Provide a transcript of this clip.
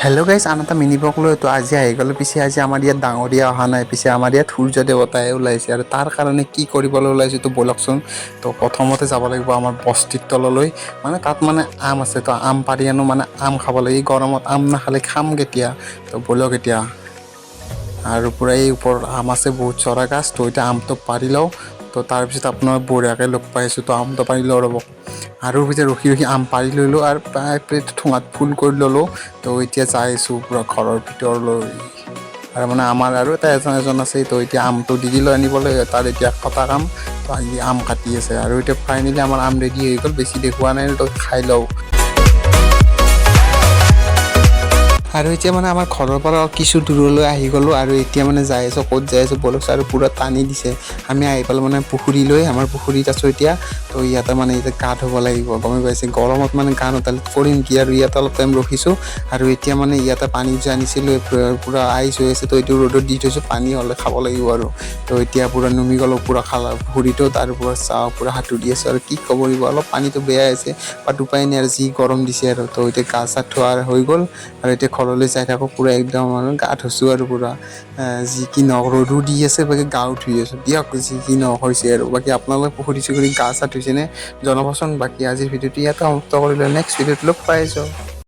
Hello' guys, আন এটা mini blog লৈ তো আজি আহি গ'লো। পিছে আজি আমাৰ ইয়াত ডাঙৰীয়া অহা নাই, পিছে আমাৰ ইয়াত সূৰ্য দেৱতাই ওলাইছে আৰু তাৰ কাৰণে কি কৰিবলৈ ওলাইছে তো ব'লকচোন। তো প্ৰথমতে যাব লাগিব আমাৰ বস্তিৰ তললৈ, মানে তাত মানে আম আছে। তো আম পাৰি আনো, মানে আম খাব লাগে। এই গৰমত আম নাখালে খাম কেতিয়া? তো ব'লক এতিয়া। আৰু পূৰা এই ওপৰত আম আছে, বহুত চৰা গাছ। তো এতিয়া আমটো পাৰি লওঁ। তো তাৰপিছত আপোনাৰ বঢ়িয়াকৈ লগ পাইছোঁ। তো আমটো পাৰি লওঁ ৰ'ব। আৰু পিছে ৰখি ৰখি আম পাৰি ল'লোঁ আৰু প্ৰায় ঠোঙাত ফুল কৰি ল'লোঁ। তো এতিয়া যাই আছোঁ পূৰা ঘৰৰ ভিতৰলৈ। আৰু মানে আমাৰ আৰু এটা এজন আছে। তো এতিয়া আমটো দি লৈ আনিবলৈ তাৰ এতিয়া কটা কাম। তো আজি আম কাটি আছে আৰু এতিয়া ফাইনেলি আমাৰ আম ৰেডি হৈ গ'ল। বেছি দেখুওৱা নাই, তো খাই লওঁ। আৰু এতিয়া মানে আমাৰ ঘৰৰ পৰা কিছু দূৰলৈ আহি গ'লোঁ আৰু এতিয়া মানে যাই আছোঁ। ক'ত যাই আছোঁ ব'লক। আৰু পূৰা টানি দিছে। আমি আহি পালোঁ মানে পুখুৰীলৈ। আমাৰ পুখুৰীত আছোঁ এতিয়া। তো ইয়াতে মানে এতিয়া গা ধুব লাগিব, গমে পাইছে। গৰমত মানে গা নুঠালে কৰিম কি? আৰু ইয়াতে অলপ টাইম ৰখিছোঁ। আৰু এতিয়া মানে ইয়াতে পানী যে আনিছিলোঁ পূৰা আইচ হৈ আছে। তো এইটো ৰ'দত দি থৈছোঁ, পানী হ'লে খাব লাগিব আৰু। তো এতিয়া পূৰা নুমি গ'লোঁ, পূৰা খালা পুখুৰীটো। তাৰ পূৰা চাওঁ, পূৰা সাঁতুৰি আছোঁ আৰু কি ক'ব লাগিব। অলপ পানীটো বেয়াই আছে, বাট উপায় নাই আৰু যি গৰম দিছে আৰু। তো এতিয়া গা চা ধোৱা হৈ গ'ল আৰু এতিয়া ঘৰলৈ যাই থাকোঁ। পূৰা একদম আৰু গা ধুইছোঁ আৰু পূৰা যি কি নহওক, ৰ'দো দি আছে, বাকী গাও ধুই আছোঁ। দিয়ক যি কি নহওক হৈছে আৰু। বাকী আপোনালোকে পুখুৰী চুখুৰী গা চা ধুইছেনে জনাবচোন। বাকী আজিৰ ভিডিঅ'টো ইয়াতে সমাপ্ত কৰিলোঁ। নেক্সট ভিডিঅ'ত লগ পাই আছোঁ।